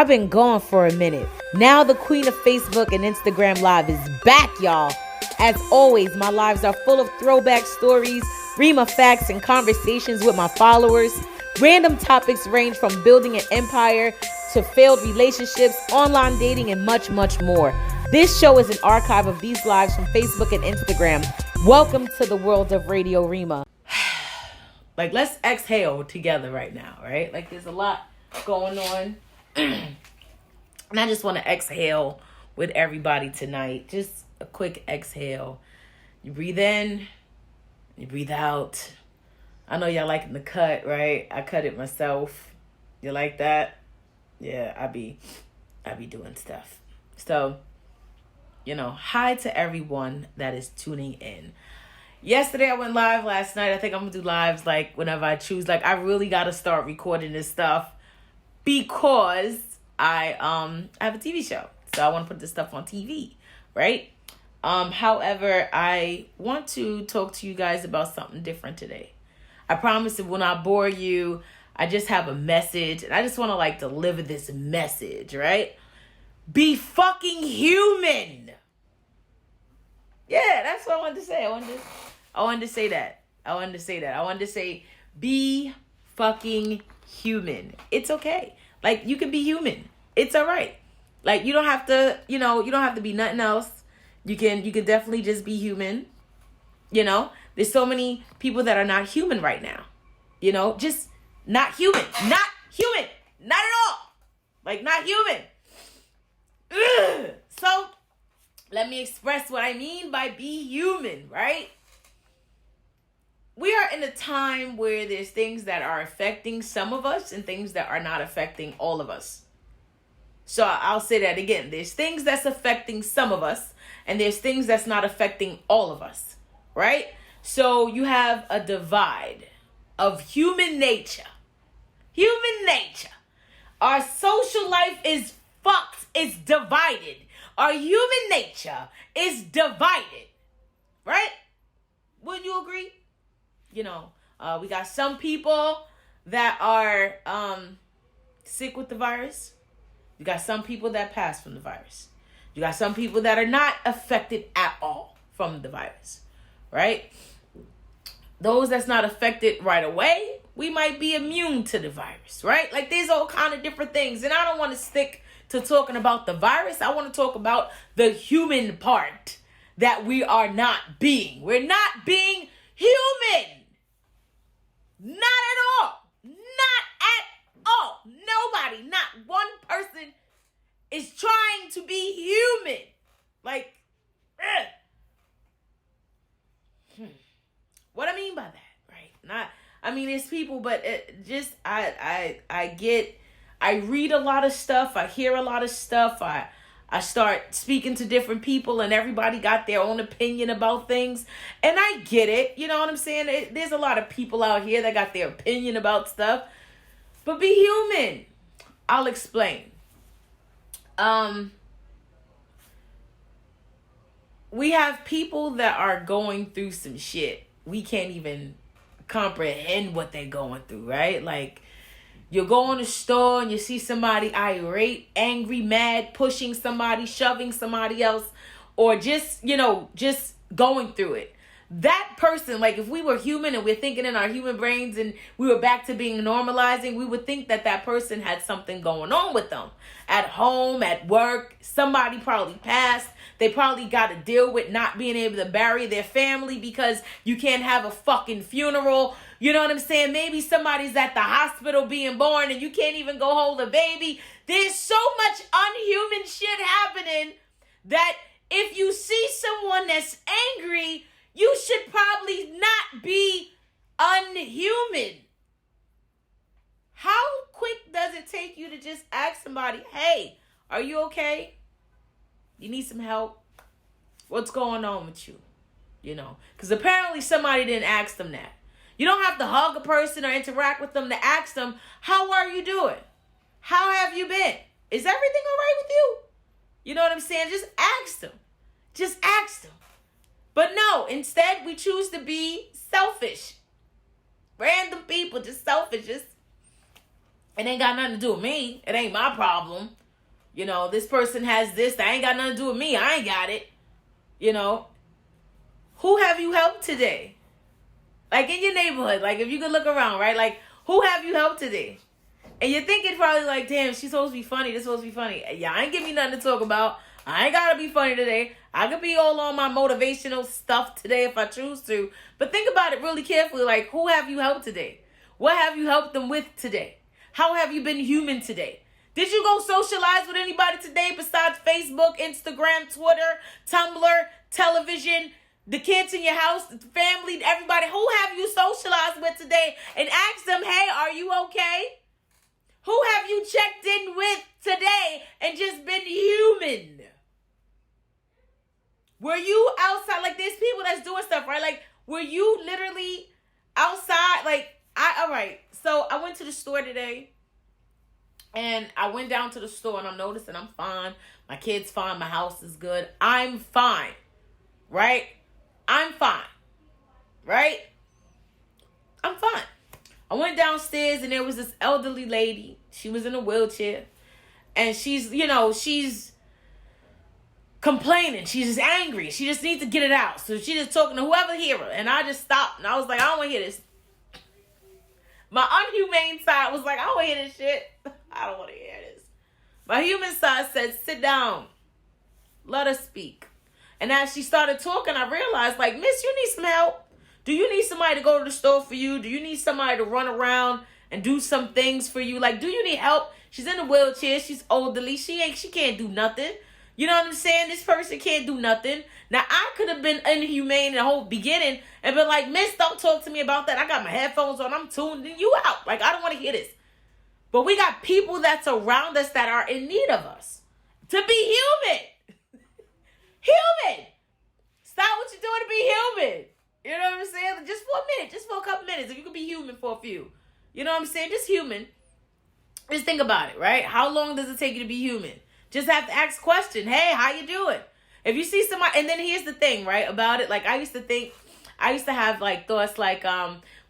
I've been gone for a minute. Now the queen of Facebook and Instagram Live is back, y'all. As always, my lives are full of throwback stories, Rema facts, and conversations with my followers. Random topics range from building an empire to failed relationships, online dating, and much, much more. This show is an archive of these lives from Facebook and Instagram. Welcome to the world of Radio Rema. Like, let's exhale together right now, right? Like, there's a lot going on. And I just want to exhale with everybody tonight. Just a quick exhale. You breathe in, you breathe out. I know y'all liking the cut, right? I cut it myself. You like that? Yeah, I be doing stuff. So, hi to everyone that is tuning in. Yesterday I went live. Last night I think I'm gonna do lives like whenever I choose. Like, I really gotta start recording this stuff because I have a TV show, so I want to put this stuff on TV, right? However, I want to talk to you guys about something different today. I promise it will not bore you. I just have a message, and I just want to deliver this message, right? Be fucking human. Yeah, that's what I wanted to say. I wanted to say that. I wanted to say, be fucking human. It's okay. You can be human. It's all right. You don't have to, you don't have to be nothing else. You can definitely just be human. There's so many people that are not human right now. Just not human. Not human. Not at all. Not human. Ugh. So, let me express what I mean by be human, right? We are in a time where there's things that are affecting some of us and things that are not affecting all of us. So I'll say that again. There's things that's affecting some of us and there's things that's not affecting all of us, right? So you have a divide of human nature. Human nature. Our social life is fucked. It's divided. Our human nature is divided, right? Wouldn't you agree? We got some people that are sick with the virus. You got some people that pass from the virus. You got some people that are not affected at all from the virus, right? Those that's not affected right away, we might be immune to the virus, right? There's all kind of different things. And I don't want to stick to talking about the virus. I want to talk about the human part that we are not being. We're not being human. Not at all. Not at all. Nobody, not one person is trying to be human. What I mean by that, right? It's people, but I read a lot of stuff. I hear a lot of stuff. I start speaking to different people and everybody got their own opinion about things. And I get it. You know what I'm saying? There's a lot of people out here that got their opinion about stuff. But be human. I'll explain. We have people that are going through some shit. We can't even comprehend what they're going through, right? You go in the store and you see somebody irate, angry, mad, pushing somebody, shoving somebody else, or just going through it. That person, if we were human and we're thinking in our human brains and we were back to being normalizing, we would think that person had something going on with them. At home, at work, somebody probably passed. They probably got to deal with not being able to bury their family because you can't have a fucking funeral. You know what I'm saying? Maybe somebody's at the hospital being born and you can't even go hold a baby. There's so much unhuman shit happening that if you see someone that's angry, you should probably not be unhuman. How quick does it take you to just ask somebody, hey, are you okay? You need some help? What's going on with you? Because apparently somebody didn't ask them that. You don't have to hug a person or interact with them to ask them, how are you doing? How have you been? Is everything all right with you? You know what I'm saying? Just ask them. Just ask them. But no, instead we choose to be selfish. Random people, just selfish. Just It ain't got nothing to do with me. It ain't my problem. You know, this person has this. That ain't got nothing to do with me. I ain't got it. You know, who have you helped today? Like in your neighborhood, like if you could look around, right? Like who have you helped today? And you're thinking probably like, damn, she's supposed to be funny. This is supposed to be funny. Yeah, I ain't give me nothing to talk about. I ain't gotta be funny today. I could be all on my motivational stuff today if I choose to. But think about it really carefully. Like, who have you helped today? What have you helped them with today? How have you been human today? Did you go socialize with anybody today besides Facebook, Instagram, Twitter, Tumblr, television, the kids in your house, the family, everybody? Who have you socialized with today? And ask them, hey, are you okay? Who have you checked in with today and just been human? Were you outside? Like, there's people that's doing stuff, right? Like, were you literally outside? Like, all right. So I went to the store today. And I went down to the store and I'm noticing I'm fine. My kid's fine. My house is good. I'm fine. Right? I'm fine. Right? I'm fine. I went downstairs and there was this elderly lady. She was in a wheelchair. And she's complaining. She's just angry. She just needs to get it out. So she's just talking to whoever hear her. And I just stopped. And I was like, I don't want to hear this. My unhumane side was like, I don't want to hear this shit. I don't want to hear this. My human side said, sit down. Let her speak. And as she started talking, I realized, like, miss, you need some help. Do you need somebody to go to the store for you? Do you need somebody to run around and do some things for you? Like, do you need help? She's in a wheelchair. She's elderly. She can't do nothing. You know what I'm saying? This person can't do nothing. Now, I could have been inhumane in the whole beginning and been like, miss, don't talk to me about that. I got my headphones on. I'm tuning you out. Like, I don't want to hear this. But we got people that's around us that are in need of us to be human. Human. Stop what you're doing to be human. You know what I'm saying? Just for a minute. Just for a couple minutes. If you could be human for a few. You know what I'm saying? Just human. Just think about it, right? How long does it take you to be human? Just have to ask question. Hey, how you doing? If you see somebody, and then here's the thing, right, about it. Like, I used to have, like, thoughts like,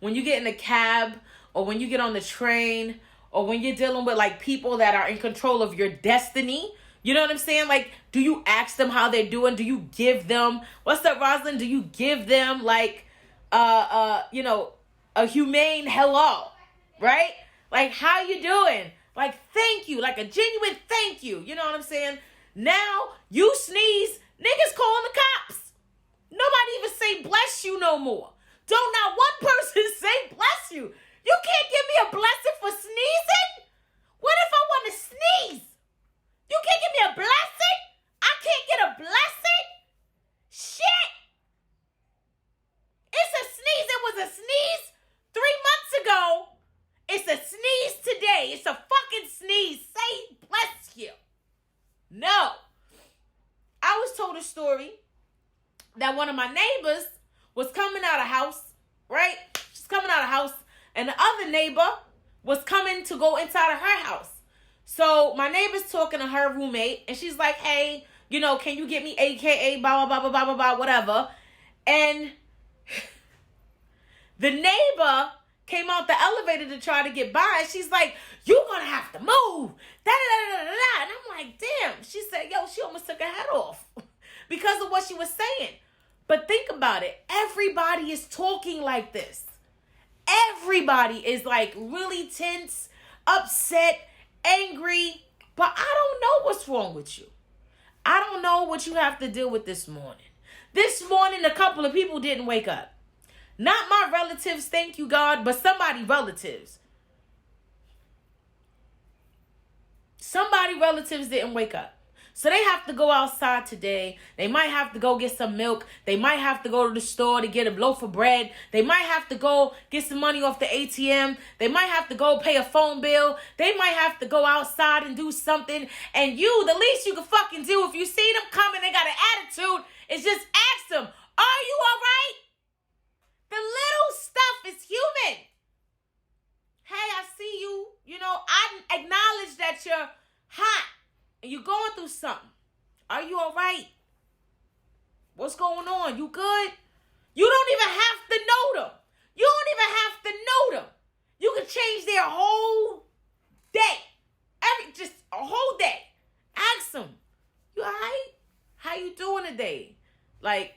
when you get in a cab, or when you get on the train, or when you're dealing with, like, people that are in control of your destiny, you know what I'm saying? Like, do you ask them how they're doing? Do you give them, what's up, Rosalind? Do you give them, like, you know, a humane hello, right? Like, how you doing? Like, thank you. Like, a genuine thank you. You know what I'm saying? Now, you sneeze, niggas calling the cops. Nobody even say bless you no more. Don't not one person say bless you. You can't give me a blessing for sneezing? What if I want to sneeze? You can't give me a blessing? I can't get a blessing? Shit. It's a sneeze. It was a sneeze 3 months ago. It's a sneeze today. It's a fucking sneeze. Say bless you. No. I was told a story that one of my neighbors was coming out of house, right? She's coming out of house, and the other neighbor was coming to go inside of her house. So my neighbor's talking to her roommate, and she's like, hey, you know, can you get me AKA, blah, blah, blah, blah, blah, blah, whatever. And the neighbor came out the elevator to try to get by, and she's like, you're gonna have to move. Da-da-da-da-da-da. And I'm like, damn. She said, yo, she almost took her head off because of what she was saying. But think about it. Everybody is talking like this. Everybody is like really tense, upset, angry. But I don't know what's wrong with you. I don't know what you have to deal with this morning. This morning, a couple of people didn't wake up. Not my relatives, thank you, God, but somebody's relatives. Somebody's relatives didn't wake up. So they have to go outside today. They might have to go get some milk. They might have to go to the store to get a loaf of bread. They might have to go get some money off the ATM. They might have to go pay a phone bill. They might have to go outside and do something. And you, the least you can fucking do if you see them coming, they got an attitude, is just ask them, are you all right? The little stuff is human. Hey, I see you. You know, I acknowledge that you're hot and you're going through something. Are you all right? What's going on? You good? You don't even have to know them. You don't even have to know them. You can change their whole day. Just a whole day. Ask them, you all right? How you doing today? Like,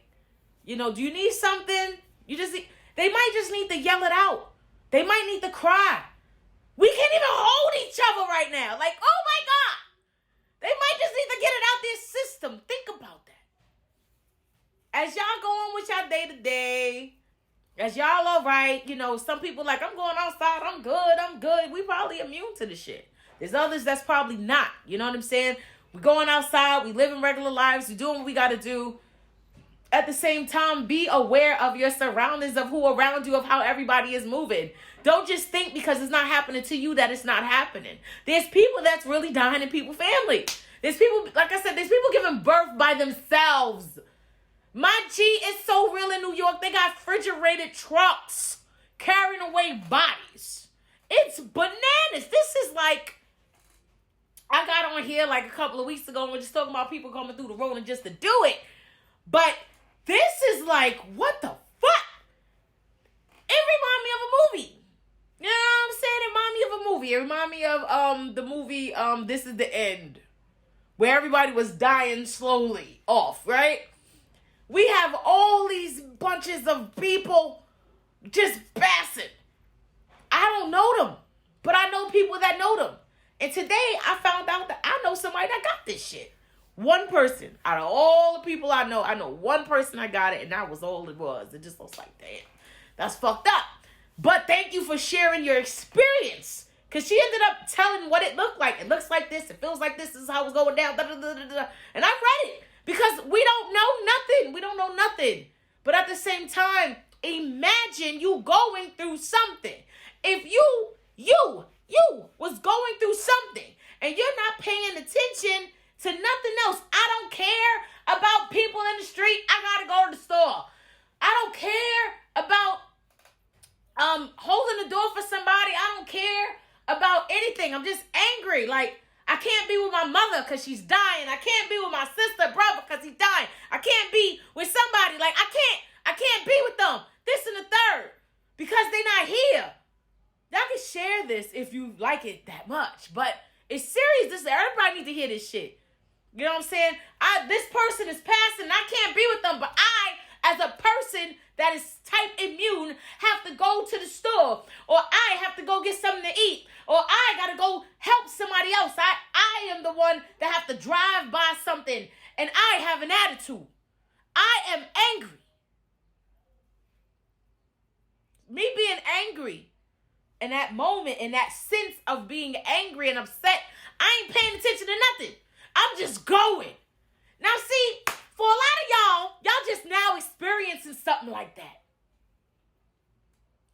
do you need something? They might just need to yell it out. They might need to cry. We can't even hold each other right now. Like, oh my God. They might just need to get it out their system. Think about that. As y'all go on with y'all day to day, as y'all all right, some people like, I'm going outside, I'm good. We probably immune to the shit. There's others that's probably not. You know what I'm saying? We're going outside, we living regular lives, we're doing what we got to do. At the same time, be aware of your surroundings, of who around you, of how everybody is moving. Don't just think because it's not happening to you that it's not happening. There's people that's really dying in people's family. There's people, like I said, there's people giving birth by themselves. My G is so real in New York. They got refrigerated trucks carrying away bodies. It's bananas. This is like, I got on here like a couple of weeks ago and we're just talking about people coming through the road and just to do it. But this is like, what the fuck? It reminded me of a movie. You know what I'm saying? It reminded me of a movie. It reminded me of the movie This Is the End, where everybody was dying slowly off, right? We have all these bunches of people just passing. I don't know them, but I know people that know them. And today I found out that I know somebody that got this shit. One person out of all the people I know one person that got it, and that was all it was. It just looks like, damn, that's fucked up. But thank you for sharing your experience, because she ended up telling what it looked like. It looks like this. It feels like this is how it's going down. Da, da, da, da, da. And I read it because we don't know nothing. We don't know nothing. But at the same time, imagine you going through something. If you was going through something and you're not paying attention to nothing else. I don't care about people in the street. I gotta go to the store. I don't care about holding the door for somebody. I don't care about anything. I'm just angry. Like, I can't be with my mother because she's dying. I can't be with my sister, brother, because he's dying. I can't be with somebody. Like, I can't be with them. This and the third. Because they're not here. Y'all can share this if you like it that much. But it's serious. Everybody needs to hear this shit. You know what I'm saying? This person is passing. I can't be with them. But I, as a person that is type immune, have to go to the store. Or I have to go get something to eat. Or I got to go help somebody else. I am the one that have to drive by something. And I have an attitude. I am angry. Me being angry in that moment, in that sense of being angry and upset, I ain't paying attention to nothing. I'm just going. Now see, for a lot of y'all just now experiencing something like that.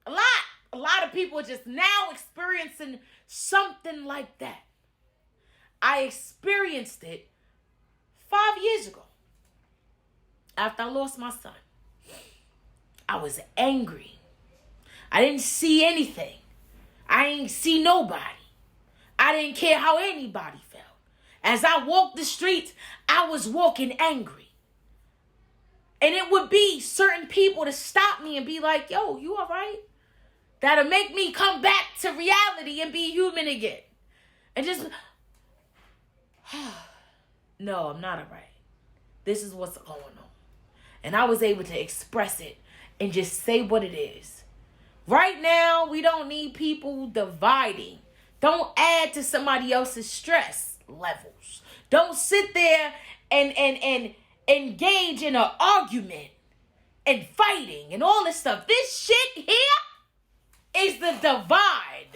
A lot of people are just now experiencing something like that. I experienced it 5 years ago. After I lost my son. I was angry. I didn't see anything. I ain't see nobody. I didn't care how anybody felt. As I walked the streets, I was walking angry. And it would be certain people to stop me and be like, yo, you all right? That'll make me come back to reality and be human again. And just, no, I'm not all right. This is what's going on. And I was able to express it and just say what it is. Right now, we don't need people dividing. Don't add to somebody else's stress levels. Don't sit there and engage in an argument and fighting and all this stuff. This shit here is the divide.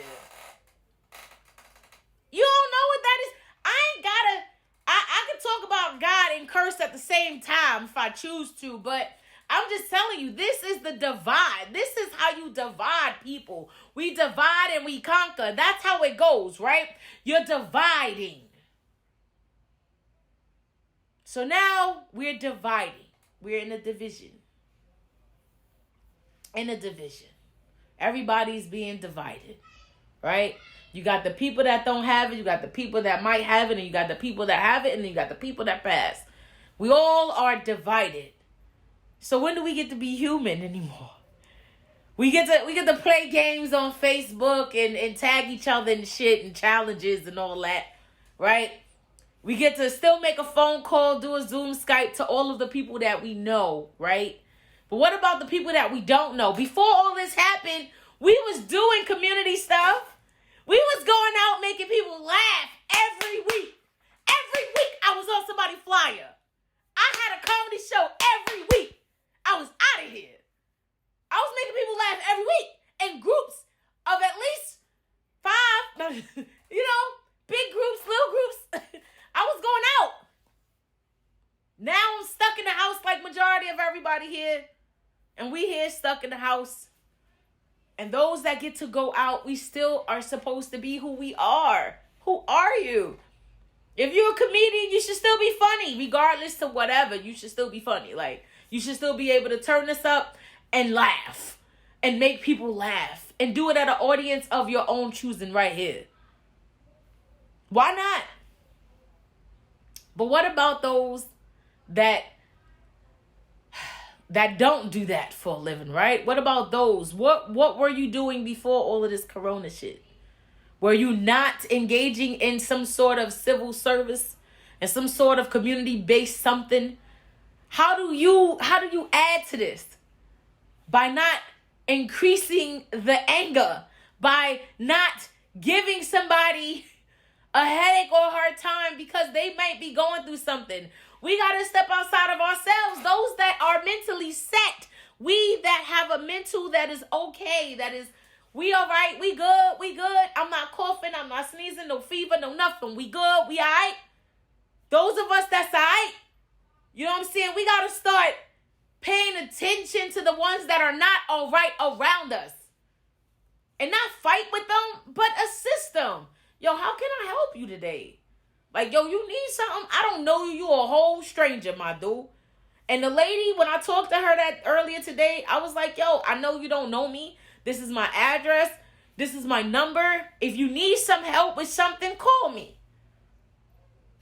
You don't know what that is? I can talk about God and curse at the same time if I choose to, but I'm just telling you, this is the divide. This is how you divide people. We divide and we conquer. That's how it goes, right? You're dividing. So now we're dividing. We're in a division. In a division. Everybody's being divided, right? You got the people that don't have it. You got the people that might have it. And you got the people that have it. And then you got the people that pass. We all are divided. So when do we get to be human anymore? We get to play games on Facebook and tag each other and shit and challenges and all that, right? We get to still make a phone call, do a Zoom Skype to all of the people that we know, right? But what about the people that we don't know? Before all this happened, we was doing community stuff. We was going out making people laugh every week. Every week I was on somebody's flyer. I had a comedy show every week. I was out of here. I was making people laugh every week in groups of at least 5, big groups, little groups. I was going out. Now I'm stuck in the house like majority of everybody here. And we here stuck in the house. And those that get to go out, we still are supposed to be who we are. Who are you? If you're a comedian, you should still be funny. Regardless to whatever, you should still be funny. Like, you should still be able to turn this up and laugh and make people laugh and do it at an audience of your own choosing right here. Why not? But what about those that don't do that for a living, right? What about those? What were you doing before all of this corona shit? Were you not engaging in some sort of civil service and some sort of community-based something? How do you add to this? By not increasing the anger, by not giving somebody a headache or a hard time because they might be going through something. We got to step outside of ourselves. Those that are mentally set, we that have a mental that is okay, that is, we all right, we good. I'm not coughing, I'm not sneezing, no fever, no nothing. We good, we all right. Those of us that's all right, you know what I'm saying? We got to start paying attention to the ones that are not all right around us. And not fight with them, but assist them. Yo, how can I help you today? Like, yo, you need something? I don't know you. You a whole stranger, my dude. And the lady, when I talked to her that earlier today, I was like, yo, I know you don't know me. This is my address. This is my number. If you need some help with something, call me.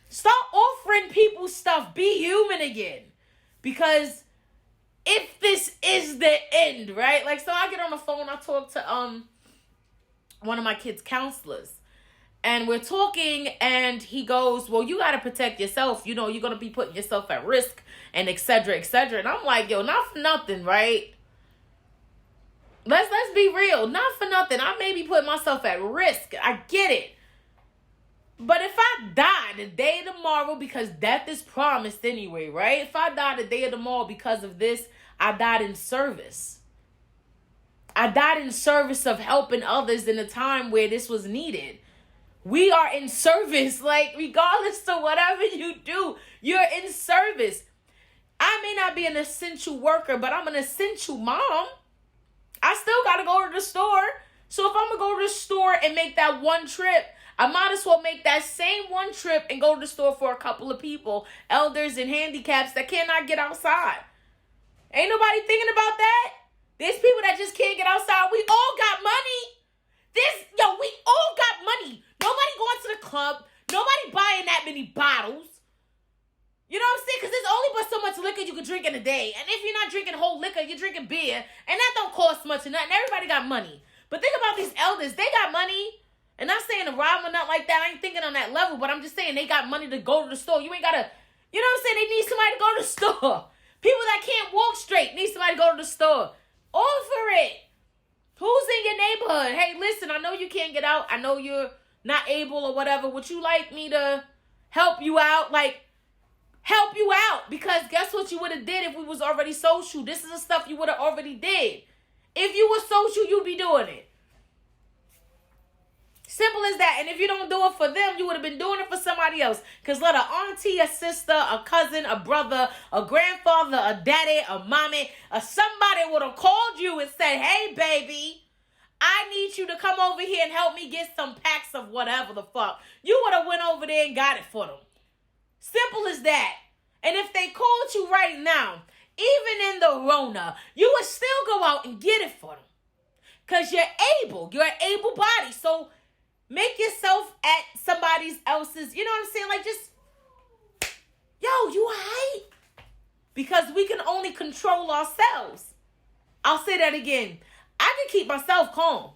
Stop offering people stuff. Be human again. Because if this is the end, right? Like, so I get on the phone, I talk to one of my kids' counselors. And we're talking, and he goes, well, you got to protect yourself. You know, you're going to be putting yourself at risk, and et cetera, et cetera. And I'm like, yo, not for nothing, right? Let's be real. Not for nothing. I may be putting myself at risk. I get it. But if I die the day of tomorrow, because death is promised anyway, right? If I die the day of tomorrow because of this, I died in service. I died in service of helping others in a time where this was needed. We are in service, like, regardless to whatever you do, you're in service. I may not be an essential worker, but I'm an essential mom. I still got to go to the store. So if I'm going to go to the store and make that one trip, I might as well make that same one trip and go to the store for a couple of people, elders and handicaps that cannot get outside. Ain't nobody thinking about that. There's people that just can't get outside. We all got money. We all got money. Nobody going to the club. Nobody buying that many bottles. You know what I'm saying? Because there's only but so much liquor you can drink in a day. And if you're not drinking whole liquor, you're drinking beer. And that don't cost much or nothing. Everybody got money. But think about these elders. They got money. And not saying to rob them or nothing like that. I ain't thinking on that level. But I'm just saying they got money to go to the store. You ain't got to, you know what I'm saying? They need somebody to go to the store. People that can't walk straight need somebody to go to the store. Offer it. Who's in your neighborhood? Hey, listen, I know you can't get out. I know you're not able or whatever. Would you like me to help you out? Like, help you out. Because guess what you would have did if we was already social? This is the stuff you would have already did. If you were social, you'd be doing it. Simple as that. And if you don't do it for them, you would have been doing it for somebody else. Because let an auntie, a sister, a cousin, a brother, a grandfather, a daddy, a mommy, or somebody would have called you and said, hey, baby, I need you to come over here and help me get some packs of whatever the fuck. You would have went over there and got it for them. Simple as that. And if they called you right now, even in the Rona, you would still go out and get it for them. Because you're able. You're an able body. So make yourself at somebody else's, you know what I'm saying? Like, just, yo, you all right? Because we can only control ourselves. I'll say that again. I can keep myself calm.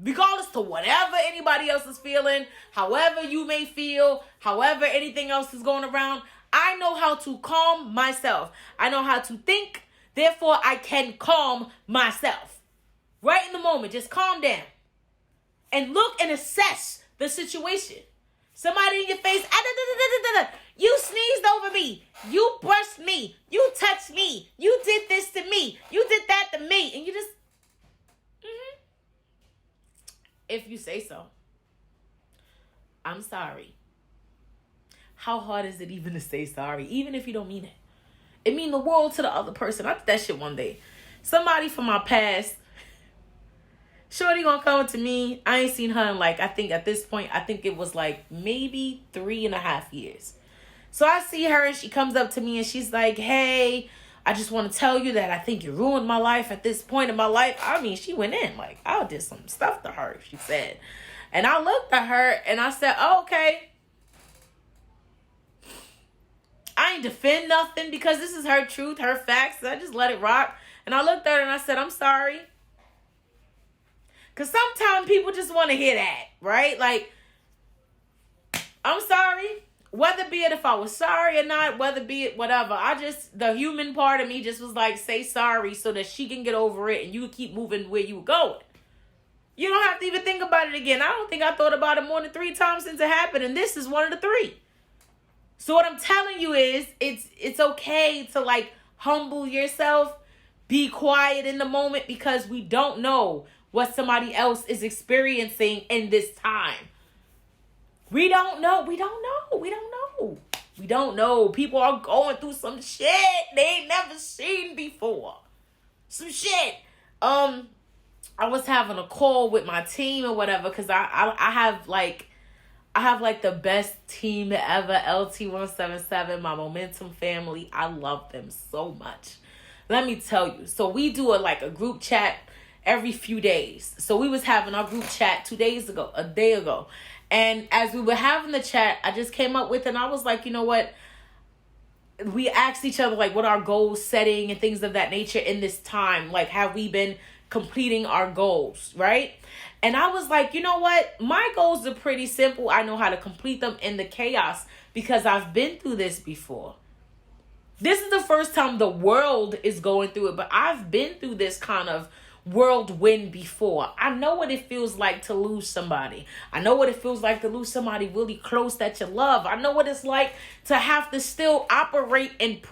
Regardless to whatever anybody else is feeling, however you may feel, however anything else is going around, I know how to calm myself. I know how to think, therefore I can calm myself. Right in the moment, just calm down. And look and assess the situation. Somebody in your face, you sneezed over me, you brushed me, you touched me, you did this to me, you did that to me, and you just, if you say so. I'm sorry. How hard is it even to say sorry, even if you don't mean it? It mean the world to the other person. I did that shit one day. Somebody from my past, shorty gonna come to me. I ain't seen her in like, I think at this point, I think it was like maybe 3.5 years. So I see her and she comes up to me and she's like, hey, I just want to tell you that I think you ruined my life at this point in my life. I mean, she went in like, I did some stuff to her, she said. And I looked at her and I said, oh, okay. I ain't defend nothing because this is her truth, her facts. I just let it rock. And I looked at her and I said, I'm sorry. Because sometimes people just want to hear that, right? Like, I'm sorry. Whether be it if I was sorry or not, whether be it whatever. The human part of me just was like, say sorry so that she can get over it and you can keep moving where you were going. You don't have to even think about it again. I don't think I thought about it more than 3 times since it happened. And this is one of the 3. So what I'm telling you is it's okay to like humble yourself, be quiet in the moment because we don't know what somebody else is experiencing in this time. We don't know. People are going through some shit they ain't never seen before. Some shit. I was having a call with my team or whatever because I have like the best team ever, LT177, my Momentum family. I love them so much. Let me tell you. So we do a group chat every few days. So we was having our group chat a day ago. And as we were having the chat, I just came up with, and I was like, you know what? We asked each other, like, what our goals setting and things of that nature in this time. Like, have we been completing our goals, right? And I was like, you know what? My goals are pretty simple. I know how to complete them in the chaos because I've been through this before. This is the first time the world is going through it, but I've been through this kind of whirlwind before. I know what it feels like to lose somebody. I know what it feels like to lose somebody really close that you love. I know what it's like to have to still operate and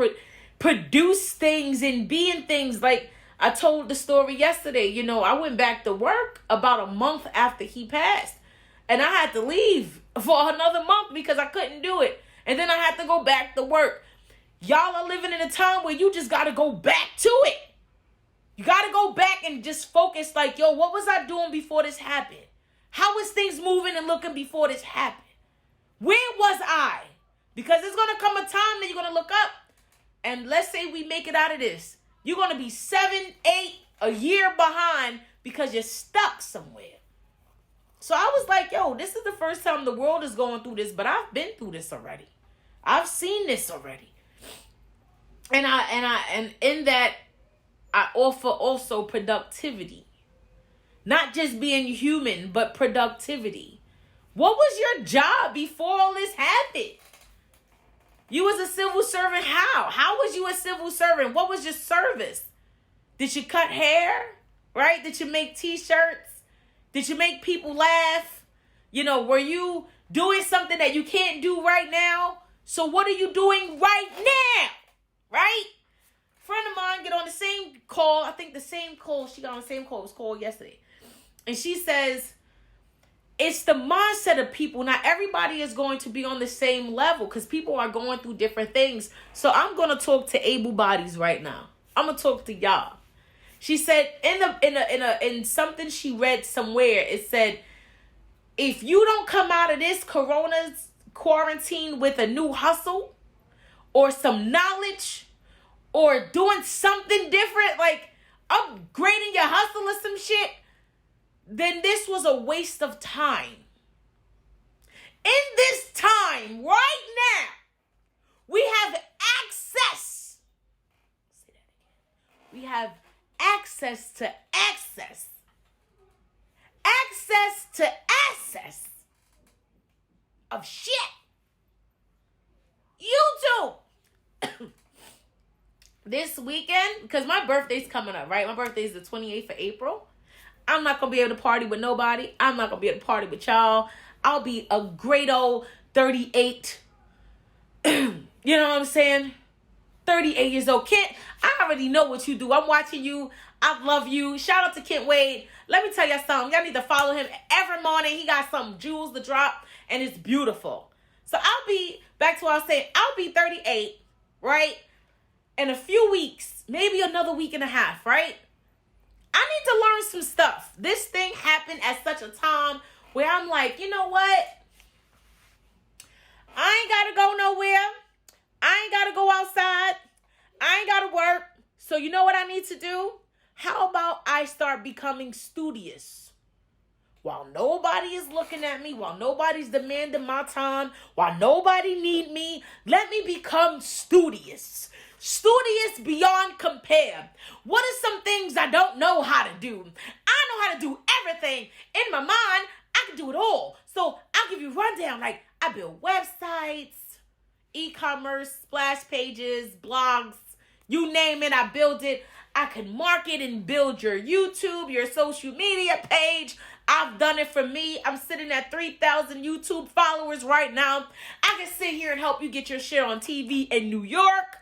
produce things and be in things. Like I told the story yesterday, you know, I went back to work about a month after he passed and I had to leave for another month because I couldn't do it. And then I had to go back to work. Y'all are living in a time where you just got to go back to it. You got to go back and just focus like, yo, what was I doing before this happened? How was things moving and looking before this happened? Where was I? Because there's going to come a time that you're going to look up and let's say we make it out of this. You're going to be 7, 8, a year behind because you're stuck somewhere. So I was like, yo, this is the first time the world is going through this, but I've been through this already. I've seen this already. And in that, I offer also productivity. Not just being human, but productivity. What was your job before all this happened? You was a civil servant. How? How was you a civil servant? What was your service? Did you cut hair? Right? Did you make t-shirts? Did you make people laugh? You know, were you doing something that you can't do right now? So what are you doing right now? Right? Friend of mine get on the same call. I think the same call. She got on the same call. It was called yesterday. And she says, it's the mindset of people. Not everybody is going to be on the same level because people are going through different things. So I'm going to talk to able bodies right now. I'm going to talk to y'all. She said in something she read somewhere, it said, if you don't come out of this corona's quarantine with a new hustle or some knowledge or doing something different, like upgrading your hustle or some shit, then this was a waste of time. In this time, right now, we have access. Say that again. We have access to access to access of shit. YouTube. This weekend, because my birthday's coming up, right? My birthday's the 28th of April. I'm not going to be able to party with nobody. I'm not going to be able to party with y'all. I'll be a great old 38. You know what I'm saying? 38 years old. Kent, I already know what you do. I'm watching you. I love you. Shout out to Kent Wade. Let me tell y'all something. Y'all need to follow him every morning. He got some jewels to drop, and it's beautiful. So I'll be, back to what I was saying, I'll be 38, right? In a few weeks, maybe another week and a half, right? I need to learn some stuff. This thing happened at such a time where I'm like, you know what? I ain't got to go nowhere. I ain't got to go outside. I ain't got to work. So you know what I need to do? How about I start becoming studious? While nobody is looking at me, while nobody's demanding my time, while nobody need me, let me become studious. Studious beyond compare. What are some things I don't know how to do? I know how to do everything. In my mind, I can do it all. So I'll give you a rundown. Like, I build websites, e-commerce, splash pages, blogs, you name it, I build it. I can market and build your YouTube, your social media page. I've done it for me. I'm sitting at 3,000 YouTube followers right now. I can sit here and help you get your shit on TV in New York.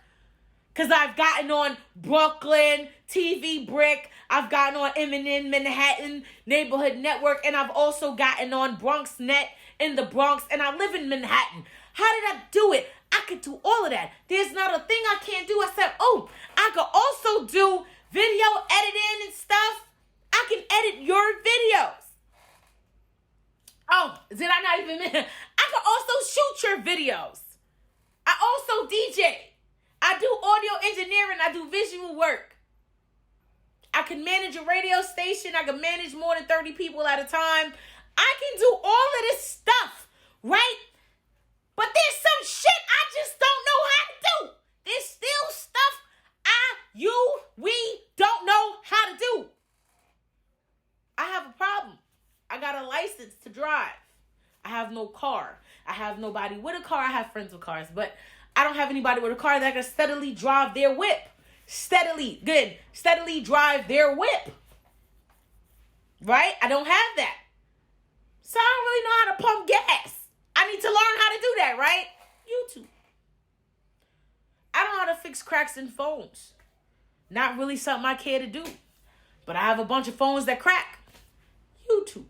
Because I've gotten on Brooklyn, TV Brick. I've gotten on MNN, Manhattan, Neighborhood Network. And I've also gotten on BronxNet in the Bronx. And I live in Manhattan. How did I do it? I could do all of that. There's not a thing I can't do. I said, oh, I could also do video editing and stuff. I can edit your videos. Oh, did I not even mention? I could also shoot your videos. I also DJ. I do audio engineering. I do visual work. I can manage a radio station. I can manage more than 30 people at a time. I can do all of this stuff, right? But there's some shit I just don't know how to do. There's still stuff we don't know how to do. I have a problem. I got a license to drive. I have no car. I have nobody with a car. I have friends with cars, but I don't have anybody with a car that can steadily drive their whip. Steadily drive their whip. Right? I don't have that. So I don't really know how to pump gas. I need to learn how to do that, right? YouTube. I don't know how to fix cracks in phones. Not really something I care to do. But I have a bunch of phones that crack. YouTube.